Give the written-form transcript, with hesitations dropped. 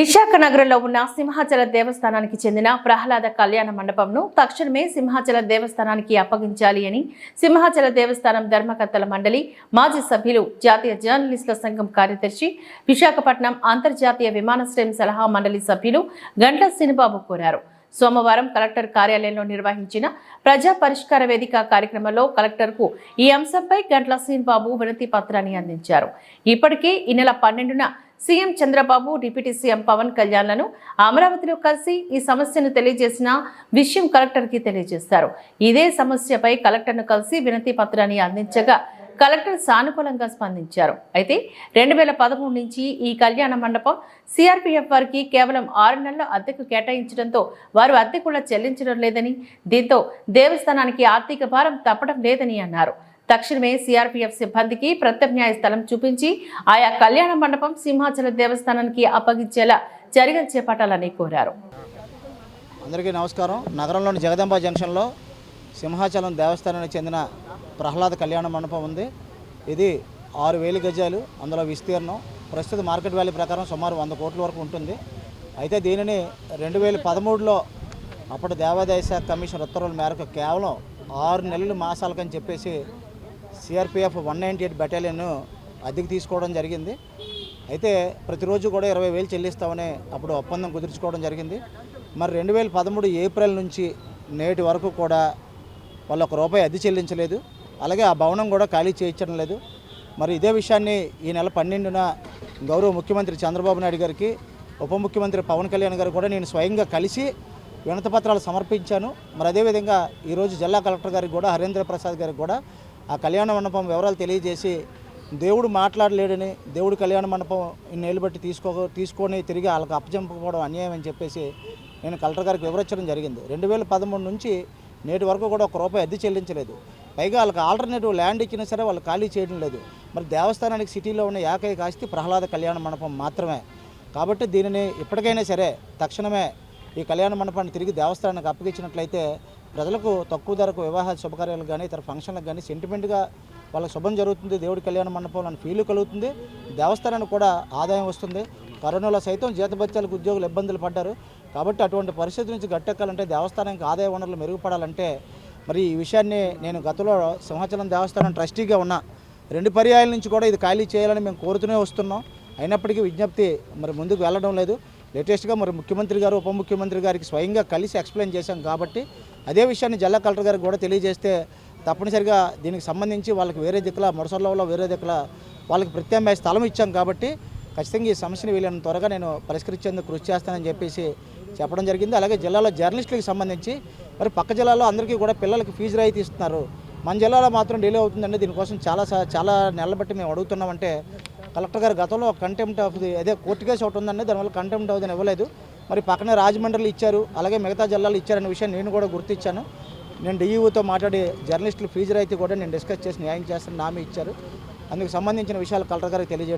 విశాఖ నగరంలో ఉన్న సింహాచల దేవస్థానానికి చెందిన ప్రహ్లాద కళ్యాణ మండపంను తక్షణమే సింహాచల దేవస్థానానికి అప్పగించాలి అని సింహాచల దేవస్థానం ధర్మకర్తల మండలి మాజీ సభ్యులు జాతీయ జర్నలిస్టుల సంఘం కార్యదర్శి విశాఖపట్నం అంతర్జాతీయ విమానాశ్రయం సలహా మండలి సభ్యులు గంట్ల శ్రీనిబాబు కోరారు. సోమవారం కలెక్టర్ కార్యాలయంలో నిర్వహించిన ప్రజా పరిష్కార వేదిక కార్యక్రమంలో కలెక్టర్కు ఈ అంశంపై గంట్ల శ్రీనిబాబు వినతి పత్రాన్ని అందించారు. ఇప్పటికే ఈ నెల 12న CM Chandrababu, deputy CM Pawan కళ్యాణ్లను అమరావతిలో కలిసి ఈ సమస్యను తెలియజేసిన విషయం కలెక్టర్కి తెలియజేశారు. ఇదే సమస్యపై కలెక్టర్ను కలిసి వినతి పత్రాన్ని అందించగా కలెక్టర్ సానుకూలంగా స్పందించారు. అయితే 2013 నుంచి ఈ కళ్యాణ మండపం సిఆర్పీఎఫ్ వారికి కేవలం 6 నెలల అద్దెకు కేటాయించడంతో వారు అద్దె కూడా చెల్లించడం లేదని, దీంతో దేవస్థానానికి ఆర్థిక భారం తప్పడం లేదని అన్నారు. తక్షణమే సిఆర్పీఎఫ్ సిబ్బందికి ప్రత్యామ్నాయ స్థలం చూపించి ఆయా కళ్యాణ మండపం సింహాచల దేవస్థానానికి అప్పగించేలా చర్యలు చేపట్టాలని కోరారు. అందరికీ నమస్కారం. నగరంలోని జగదంబ జంక్షన్లో సింహాచలం దేవస్థానానికి చెందిన ప్రహ్లాద కళ్యాణ మండపం ఉంది. ఇది 6000 గజాలు, అందులో విస్తీర్ణం ప్రస్తుత మార్కెట్ వాల్యూ ప్రకారం సుమారు 100 కోట్ల వరకు ఉంటుంది. అయితే దీనిని 2013లో అప్పటి దేవాదాయ శాఖ కమిషన్ ఉత్తర్వుల మేరకు కేవలం 6 నెలలు మాసాలకని చెప్పేసి సిఆర్పీఎఫ్ 198 బెటాలియన్ అద్దెకి తీసుకోవడం జరిగింది. అయితే ప్రతిరోజు కూడా 20,000 చెల్లిస్తామని అప్పుడు ఒప్పందం కుదుర్చుకోవడం జరిగింది. మరి 2013 ఏప్రిల్ నుంచి నేటి వరకు కూడా వాళ్ళు ₹1 అద్దె చెల్లించలేదు. అలాగే ఆ భవనం కూడా ఖాళీ చేయించడం లేదు. మరి ఇదే విషయాన్ని ఈ నెల 12న గౌరవ ముఖ్యమంత్రి చంద్రబాబు నాయుడు గారికి, ఉప ముఖ్యమంత్రి పవన్ కళ్యాణ్ గారు కూడా నేను స్వయంగా కలిసి వినతి పత్రాలు సమర్పించాను. మరి అదేవిధంగా ఈరోజు జిల్లా కలెక్టర్ గారికి కూడా, హరేంద్ర ప్రసాద్ గారికి కూడా ఆ కళ్యాణ మండపం వివరాలు తెలియజేసి దేవుడు మాట్లాడలేడని, దేవుడు కళ్యాణ మండపం ఇన్నేళ్ళు బట్టి తీసుకొని తిరిగి వాళ్ళకి అప్పచెప్పకపోవడం అన్యాయం అని చెప్పేసి నేను కలెక్టర్ గారికి వివరించడం జరిగింది. 2013 నుంచి నేటి వరకు కూడా ₹1 అద్దె చెల్లించలేదు. పైగా వాళ్ళకి ఆల్టర్నేటివ్ ల్యాండ్ ఇచ్చినా సరే వాళ్ళు ఖాళీ చేయడం లేదు. మరి దేవస్థానానికి సిటీలో ఉన్న ఏకైక ఆస్తి ప్రహ్లాద కళ్యాణ మండపం మాత్రమే. కాబట్టి దీనిని ఇప్పటికైనా సరే తక్షణమే ఈ కళ్యాణ మండపాన్ని తిరిగి దేవస్థానానికి అప్పగించినట్లయితే ప్రజలకు తక్కువ ధరకు వివాహ శుభకార్యాలకు కానీ ఇతర ఫంక్షన్లకు కానీ సెంటిమెంట్గా వాళ్ళకి శుభం జరుగుతుంది, దేవుడి కళ్యాణ మండపంలో ఫీలు కలుగుతుంది, దేవస్థానానికి కూడా ఆదాయం వస్తుంది. కరోనాలో సైతం జీతభత్యాలకు ఉద్యోగులు ఇబ్బందులు పడ్డారు. కాబట్టి అటువంటి పరిస్థితి నుంచి గట్టెక్కాలంటే, దేవస్థానానికి ఆదాయ వనరులు మెరుగుపడాలంటే మరి ఈ విషయాన్ని నేను గతంలో సింహాచలం దేవస్థానం ట్రస్టీగా ఉన్న 2 పర్యాయాల నుంచి కూడా ఇది ఖాళీ చేయాలని మేము కోరుతూనే వస్తున్నాం. అయినప్పటికీ విజ్ఞప్తి మరి ముందుకు వెళ్ళడం లేదు. లేటెస్ట్గా మరి ముఖ్యమంత్రి గారు, ఉప ముఖ్యమంత్రి గారికి స్వయంగా కలిసి ఎక్స్ప్లెయిన్ చేశాం. కాబట్టి అదే విషయాన్ని జిల్లా కలెక్టర్ గారికి కూడా తెలియజేస్తే తప్పనిసరిగా దీనికి సంబంధించి వాళ్ళకి వేరే దిక్కుల మొడసల్లో వేరే దిక్కుల వాళ్ళకి ప్రత్యామ్నాయ స్థలం ఇచ్చాం. కాబట్టి ఖచ్చితంగా ఈ సమస్యను వీళ్ళని త్వరగా నేను పరిష్కరించేందుకు కృషి చేస్తానని చెప్పేసి చెప్పడం జరిగింది. అలాగే జిల్లాలో జర్నలిస్టులకు సంబంధించి మరి పక్క జిల్లాలో అందరికీ కూడా పిల్లలకి ఫీజు రాయితీ ఇస్తున్నారు, మన జిల్లాలో మాత్రం డిలే అవుతుందండి. దీనికోసం చాలా నెలల బట్టి మేము అడుగుతున్నామంటే కలెక్టర్ గారు గతంలో కంటెంప్ట్ ఆఫ్ ది అదే కోర్టు కేసు ఒకటి ఉందండి, దానివల్ల కంటెంప్ట్ అవుదని ఇవ్వలేదు. మరి పక్కనే రాజమండ్రిలో ఇచ్చారు, అలాగే మిగతా జిల్లాలు ఇచ్చారనే విషయం నేను కూడా గుర్తించాను. నేను డిఈఓతో మాట్లాడి జర్నలిస్టులు ఫీజు రాయితీ కూడా నేను డిస్కస్ చేసి న్యాయం చేస్తానని హామీ ఇచ్చారు. అందుకు సంబంధించిన విషయాలు కలెక్టర్ గారికి తెలియజేయడం